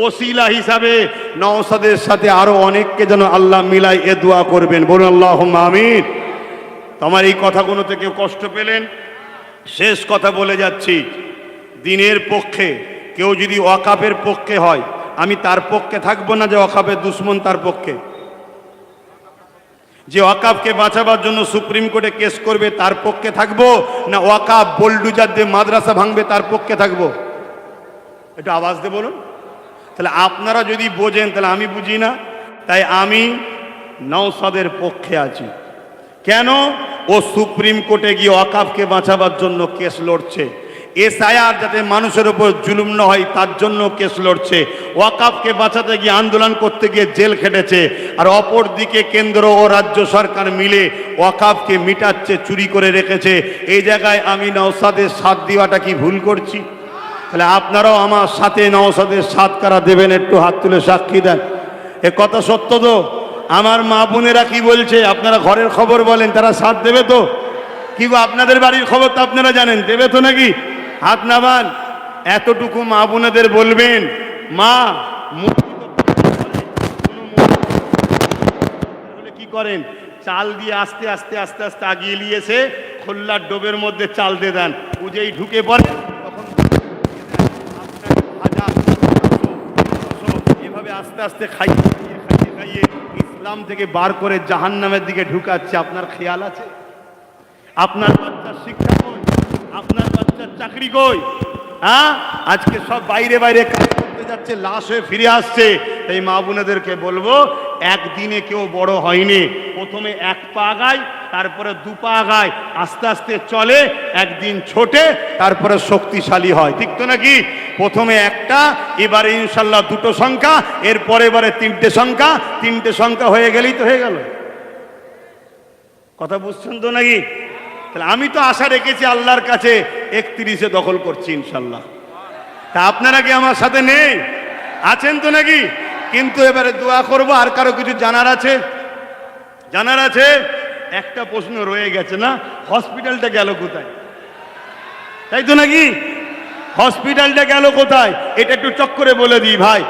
ওসিলা হিসাবে নওশাদের সাথে আরো অনেককে যেন আল্লাহ মিলাই, এ দোয়া করবেন, বলুন আল্লাহুম্মা আমিন। তোমার এই কথাগুলো থেকে কষ্ট পেলেন, শেষ কথা বলে যাচ্ছি, দিনের পক্ষে কেউ যদি ওয়াকাফের পক্ষে হয়, আমি তার পক্ষে থাকবো না যে ওয়াকাফের দুশ্মন তার পক্ষে। যে ওয়াকাফকে বাঁচাবার জন্য সুপ্রিম কোর্টে কেস করবে তার পক্ষে থাকবো, না ওয়াকাফ বোলডুজার দিয়ে মাদ্রাসা ভাঙবে তার পক্ষে থাকবো? একটু আওয়াজ দিয়ে বলুন। তাহলে আপনারা যদি বোঝেন, তাহলে আমি বুঝি না। তাই আমি নওশাদের পক্ষে আছি। কেন? ও সুপ্রিম কোর্টে গিয়ে ওয়াকাফকে বাঁচাবার জন্য কেস লড়ছে, এসআইআর যাতে মানুষের উপর জুলুম না হয় তার জন্য কেস লড়ছে, ওয়াকাফকে বাঁচাতে গিয়ে আন্দোলন করতে গিয়ে জেল খেটেছে। আর অপর দিকে কেন্দ্র ও রাজ্য সরকার মিলে ওয়াকাফকে মিটাচ্ছে, চুরি করে রেখেছে। এই জায়গায় আমি নওশাদের সাথ দেওয়াটা কি ভুল করছি? তাহলে আপনারাও আমার সাথে নওশাদের সাথ কারা দেবেন, একটু হাত তুলে সাক্ষী দেন। এ কথা সত্য তো? আমার মা বোনেরা কি বলছে, আপনারা ঘরের খবর বলেন, তারা সাথ দেবে তো? কি গো, আপনাদের বাড়ির খবর তো আপনারা জানেন, দেবে তো নাকি? হাত নামান। এতটুকু মা বোনেদের বলবেন, মা কি করেন, চাল দিয়ে আস্তে আস্তে আস্তে আস্তে আগিয়ে নিয়েছে, খোল্লার ডোবের মধ্যে চাল দিয়ে দেন, উজেই ঢুকে পড়ে, তখন এভাবে আস্তে আস্তে খাইয়ে খাইয়ে ইসলাম থেকে বার করে জাহান্নামের দিকে ঢুকাচ্ছে। আপনার খেয়াল আছে? আপনার বাচ্চার শিক্ষা কই? আপনার বাচ্চার চাকরি কই? হ্যাঁ, আজকে সব বাইরে বাইরে কাজ করতে যাচ্ছে, লাশ হয়ে ফিরে আসছে। তাই মা বোনেদেরকে বলবো, একদিনে কেউ বড় হয়নি। প্রথমে 1 পা আগায়, তারপরে 2 পা আগায়, আস্তে আস্তে চলে, একদিন ছোটে, তারপরে শক্তিশালী হয়। ঠিক তো নাকি? প্রথমে একটা, এবারে ইনশাল্লাহ 2টো সংখ্যা, এরপরে এবারে 3টে সংখ্যা, 3টে সংখ্যা হয়ে গেলেই তো হয়ে গেল। কথা বুঝছেন তো নাকি? তাহলে আমি তো আশা রেখেছি আল্লাহর কাছে, 31-এ দখল করছি ইনশাল্লাহ। তা আপনারা কি আমার সাথে নেই? আছেন তো নাকি? কিন্তু এবারে দোয়া করব। আর কারো কিছু জানার আছে? জানার আছে? একটা প্রশ্ন রয়ে গেছে না, হসপিটালটা গেল কোথায়? তাই তো নাকি? হসপিটালটা গেল কোথায়? এটা একটু চক্করে বলে দিই ভাই।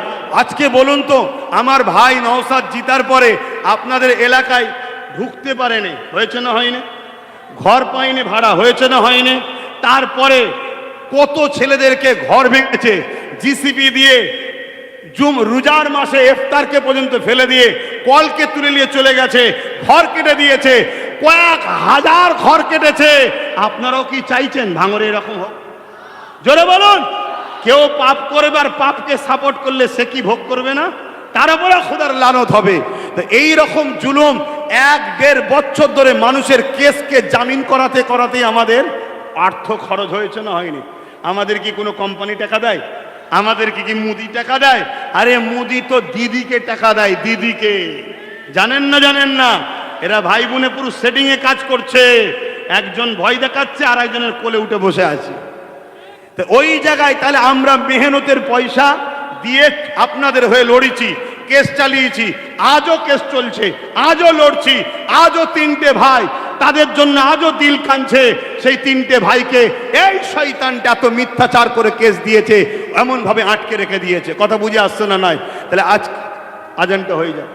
আজকে বলুন তো, আমার ভাই নওশাদ জিতার পরে আপনাদের এলাকায় ঢুকতে পারেনি, হয়েছে না হয়নি? ঘর পায়নি, ভাড়া হয়েছে না হয়নি? তারপরে কত ছেলেদেরকে ঘর ভেঙেছে জিসিবি দিয়ে, রোজার মাসে ইফতারকে পর্যন্ত ফেলে দিয়ে কলকে তুলে নিয়ে চলে গেছে, ঘর কেটে দিয়েছে, কয়েক হাজার ঘর কেটেছে। আপনারাও কি চাইছেন ভাঙরে এরকম হোক? জোরে বলুন। কেউ পাপ করবে আর পাপকে সাপোর্ট করলে সে কি ভোগ করবে না? তার উপরে খোদার লানত হবে। তো এই রকম জুলুম 1-1.5 বছর ধরে মানুষের কেসকে জামিন করাতে করাতেই আমাদের অর্থ খরচ হয়েছে না হয়নি? আমাদের কি কোনো কোম্পানি টাকা দেয়? আমাদের কি মুদি টাকা দেয়? আরে মুদি তো দিদিকে টাকা দেয়, দিদিকে। জানেন না? জানেন না? এরা ভাই বোনে পুরো সেটিং এ কাজ করছে, একজন ভয় দেখাচ্ছে আর একজনের কোলে উঠে বসে আছে। তো ওই জায়গায় তাহলে আমরা মেহনতের পয়সা দিয়ে আপনাদের হয়ে লড়েছি, কেস চালিয়েছি, আজও কেস চলছে, আজও লড়ছি, আজও 3টে ভাই তাদের জন্য আজও দিল কাঁদছে। সেই তিনটে ভাইকে এই শয়তানটা এত মিথ্যাচার করে কেস দিয়েছে, এমন ভাবে আটকে রেখে দিয়েছে। কথা বুঝে আসছে না? নয়? তাহলে আজ আজানটা হয়ে যায়।